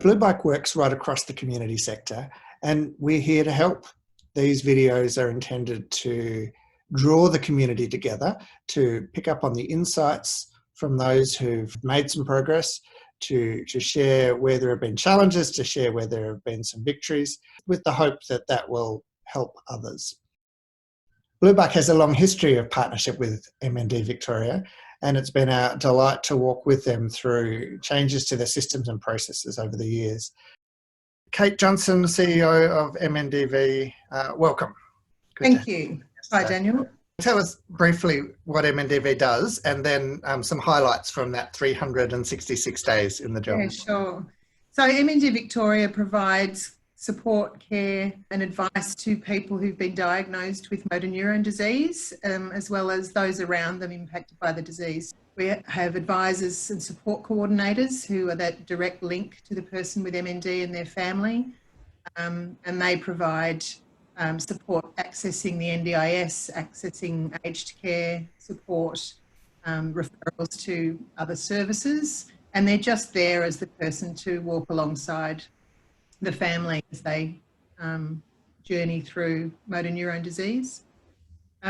Blue Bike works right across the community sector, and we're here to help. These videos are intended to draw the community together, to pick up on the insights from those who've made some progress, to share where there have been challenges, to share where there have been some victories, with the hope that that will help others. Blue Bike has a long history of partnership with MND Victoria, and it's been our delight to walk with them through changes to their systems and processes over the years. Kate Johnson, CEO of MNDV, welcome. Thank you. Hi, Daniel. Tell us briefly what MNDV does, and then some highlights from that 366 days in the job. Yeah, sure. So MND Victoria provides support, care and advice to people who've been diagnosed with motor neurone disease, as well as those around them impacted by the disease. We have advisors and support coordinators who are that direct link to the person with MND and their family, and they provide support accessing the NDIS, accessing aged care support, referrals to other services, and they're just there as the person to walk alongside the family as they journey through motor neurone disease.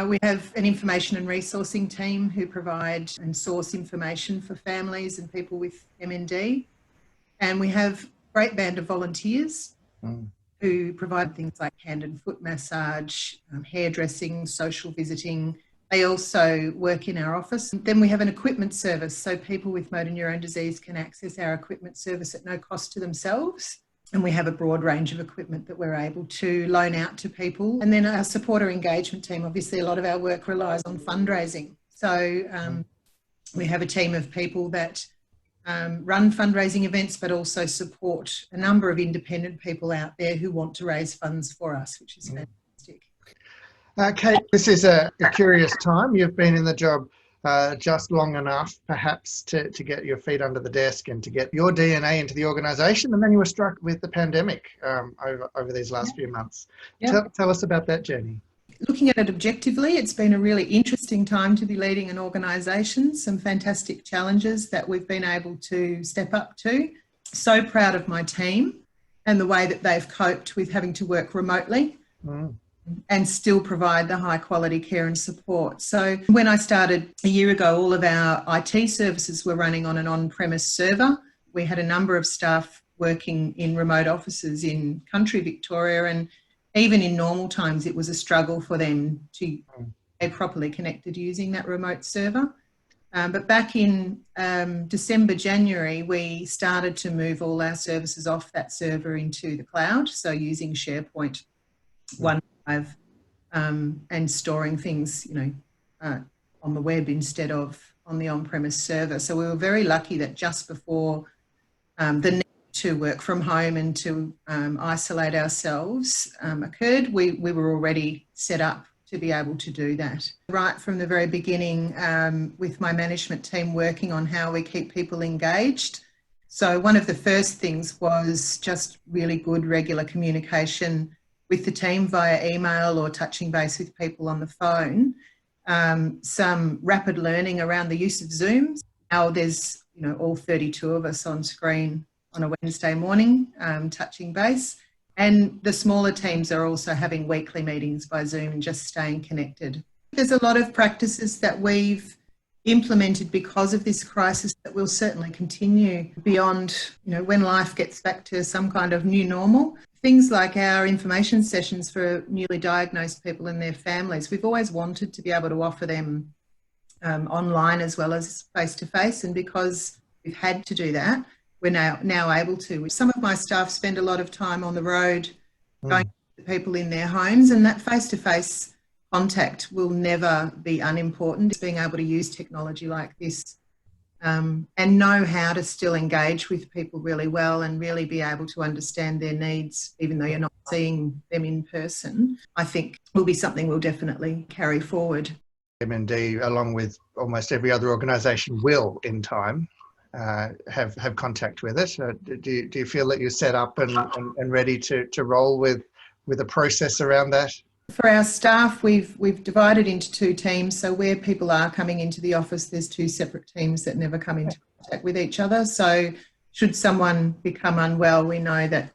We have an information and resourcing team who provide and source information for families and people with MND. And we have a great band of volunteers who provide things like hand and foot massage, hairdressing, social visiting. They also work in our office. Then we have an equipment service, so people with motor neurone disease can access our equipment service at no cost to themselves. And we have a broad range of equipment that we're able to loan out to people. And then our supporter engagement team, obviously a lot of our work relies on fundraising. So we have a team of people that run fundraising events, but also support a number of independent people out there who want to raise funds for us, which is fantastic. Kate, this is a curious time. You've been in the job just long enough perhaps to get your feet under the desk and to get your DNA into the organisation, and then you were struck with the pandemic over these last few months. Tell us about that journey. Looking at it objectively, it's been a really interesting time to be leading an organisation, some fantastic challenges that we've been able to step up to. So proud of my team and the way that they've coped with having to work remotely and still provide the high quality care and support. So when I started a year ago, all of our IT services were running on an on-premise server. We had a number of staff working in remote offices in country Victoria, and even in normal times it was a struggle for them to stay properly connected using that remote server. But back in December, January, we started to move all our services off that server into the cloud, so using SharePoint, OneDrive, and storing things, on the web instead of on the on-premise server. So we were very lucky that just before the need to work from home and to isolate ourselves occurred, we were already set up to be able to do that. Right from the very beginning, with my management team working on how we keep people engaged. So one of the first things was just really good regular communication with the team via email or touching base with people on the phone. Some rapid learning around the use of Zoom. Now there's, all 32 of us on screen on a Wednesday morning, touching base. And the smaller teams are also having weekly meetings by Zoom and just staying connected. There's a lot of practices that we've implemented because of this crisis that will certainly continue beyond, when life gets back to some kind of new normal. Things like our information sessions for newly diagnosed people and their families. We've always wanted to be able to offer them online as well as face-to-face, and because we've had to do that, we're now able to. Some of my staff spend a lot of time on the road going to people in their homes, and that face-to-face contact will never be unimportant. Being able to use technology like this and know how to still engage with people really well and really be able to understand their needs, even though you're not seeing them in person, I think will be something we'll definitely carry forward. MND, along with almost every other organisation, will in time have contact with it. Do you feel that you're set up and ready to roll with a process around that? For our staff, we've divided into two teams. So where people are coming into the office, there's two separate teams that never come into contact with each other. So should someone become unwell, we know that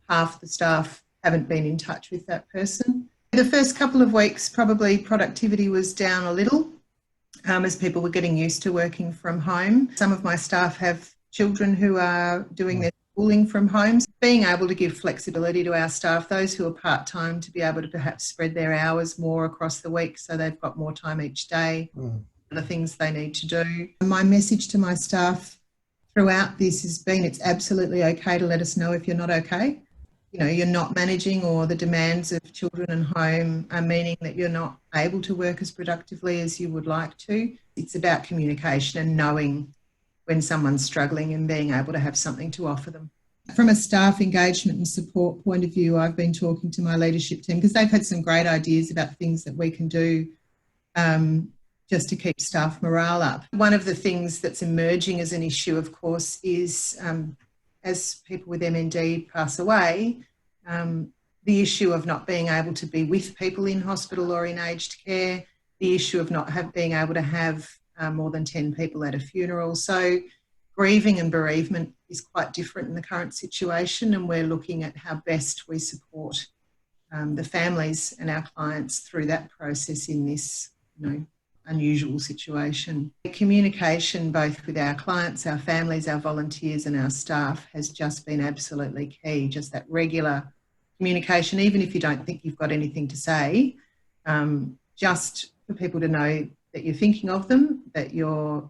half the staff haven't been in touch with that person. The first couple of weeks, probably productivity was down a little as people were getting used to working from home. Some of my staff have children who are doing their schooling from home. Being able to give flexibility to our staff, those who are part-time, to be able to perhaps spread their hours more across the week so they've got more time each day, the things they need to do. My message to my staff throughout this has been, it's absolutely okay to let us know if you're not okay. You know, you're not managing, or the demands of children and home are meaning that you're not able to work as productively as you would like to. It's about communication and knowing when someone's struggling and being able to have something to offer them. From a staff engagement and support point of view, I've been talking to my leadership team because they've had some great ideas about things that we can do just to keep staff morale up. One of the things that's emerging as an issue, of course, is as people with MND pass away, the issue of not being able to be with people in hospital or in aged care, the issue of not being able to have more than 10 people at a funeral. So grieving and bereavement is quite different in the current situation, and we're looking at how best we support the families and our clients through that process in this, unusual situation. Communication, both with our clients, our families, our volunteers and our staff, has just been absolutely key. Just that regular communication, even if you don't think you've got anything to say, just for people to know that you're thinking of them, that you're,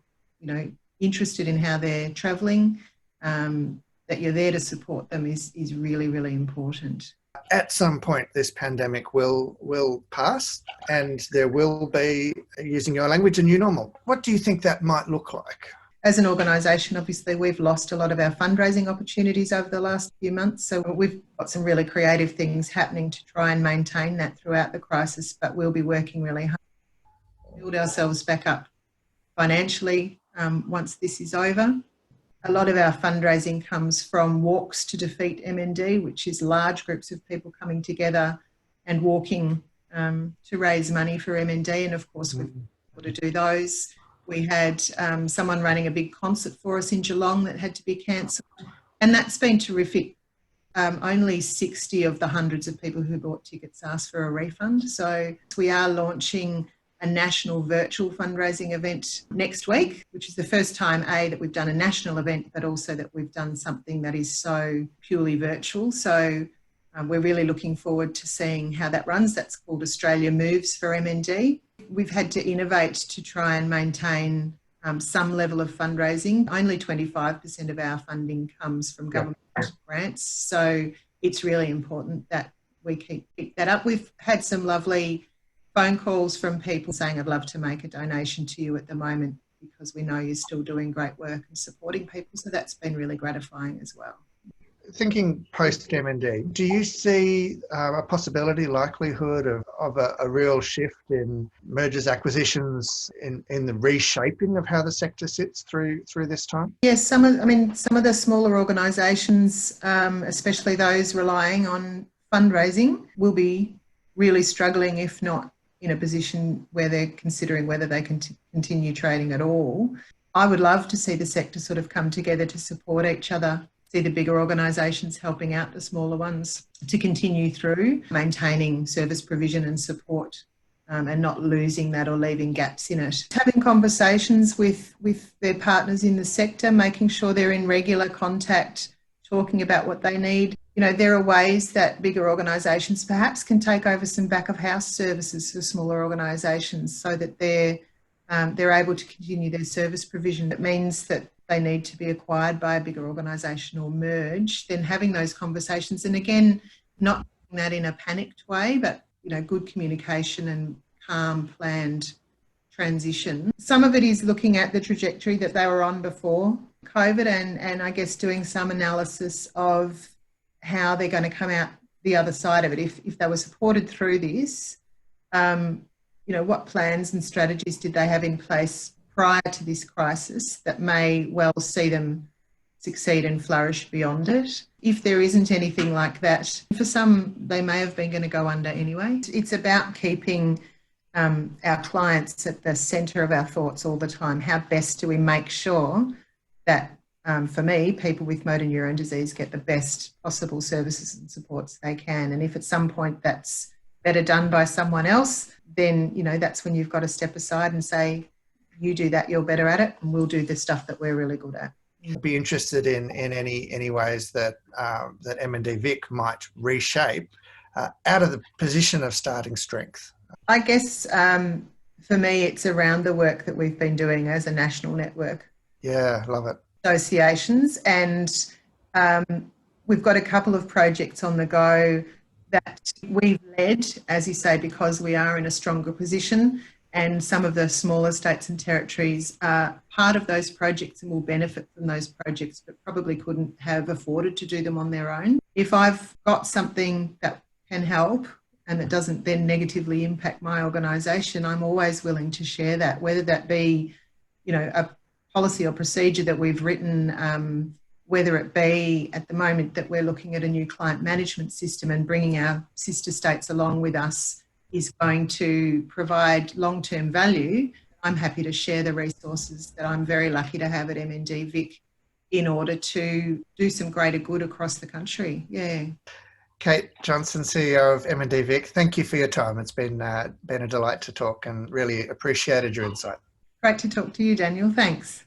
interested in how they're travelling, that you're there to support them is really, really important. At some point, this pandemic will pass and there will be, using your language, a new normal. What do you think that might look like? As an organisation, obviously, we've lost a lot of our fundraising opportunities over the last few months. So we've got some really creative things happening to try and maintain that throughout the crisis, but we'll be working really hard to build ourselves back up financially once this is over. A lot of our fundraising comes from Walks to Defeat MND, which is large groups of people coming together and walking to raise money for MND. And of course, we've been able to do those. We had someone running a big concert for us in Geelong that had to be cancelled. And that's been terrific. Only 60 of the hundreds of people who bought tickets asked for a refund. So we are launching a national virtual fundraising event next week, which is the first time, that we've done a national event, but also that we've done something that is so purely virtual. So we're really looking forward to seeing how that runs. That's called Australia Moves for MND. We've had to innovate to try and maintain some level of fundraising. Only 25% of our funding comes from government grants. So it's really important that we keep that up. We've had some lovely phone calls from people saying, I'd love to make a donation to you at the moment because we know you're still doing great work and supporting people. So that's been really gratifying as well. Thinking post-MND, do you see a possibility, likelihood of a real shift in mergers, acquisitions, in the reshaping of how the sector sits through this time? Yes, some of the smaller organisations, especially those relying on fundraising, will be really struggling, if not in a position where they're considering whether they can continue trading at all. I would love to see the sector sort of come together to support each other, see the bigger organisations helping out the smaller ones to continue through, maintaining service provision and support and not losing that or leaving gaps in it. Having conversations with their partners in the sector, making sure they're in regular contact, talking about what they need. There are ways that bigger organisations perhaps can take over some back-of-house services for smaller organisations so that they're able to continue their service provision. It means that they need to be acquired by a bigger organisation or merge. Then having those conversations, and again, not doing that in a panicked way, but good communication and calm, planned transition. Some of it is looking at the trajectory that they were on before COVID and I guess doing some analysis of how they're going to come out the other side of it. If they were supported through this, what plans and strategies did they have in place prior to this crisis that may well see them succeed and flourish beyond it? If there isn't anything like that, for some, they may have been going to go under anyway. It's about keeping our clients at the centre of our thoughts all the time. How best do we make sure that for me, people with motor neurone disease get the best possible services and supports they can. And if at some point that's better done by someone else, then, you know, that's when you've got to step aside and say, you do that, you're better at it, and we'll do the stuff that we're really good at. I'd be interested in any ways that that MNDV might reshape out of the position of starting strength. I guess for me, it's around the work that we've been doing as a national network. Yeah, love it. Associations, and we've got a couple of projects on the go that we've led, as you say, because we are in a stronger position, and some of the smaller states and territories are part of those projects and will benefit from those projects, but probably couldn't have afforded to do them on their own. If I've got something that can help and that doesn't then negatively impact my organisation, I'm always willing to share that, whether that be, you know, a policy or procedure that we've written, whether it be at the moment that we're looking at a new client management system and bringing our sister states along with us is going to provide long-term value. I'm happy to share the resources that I'm very lucky to have at MNDV in order to do some greater good across the country. Yeah. Kate Johnson, CEO of MNDV, thank you for your time. It's been a delight to talk and really appreciated your insight. Great to talk to you, Daniel. Thanks.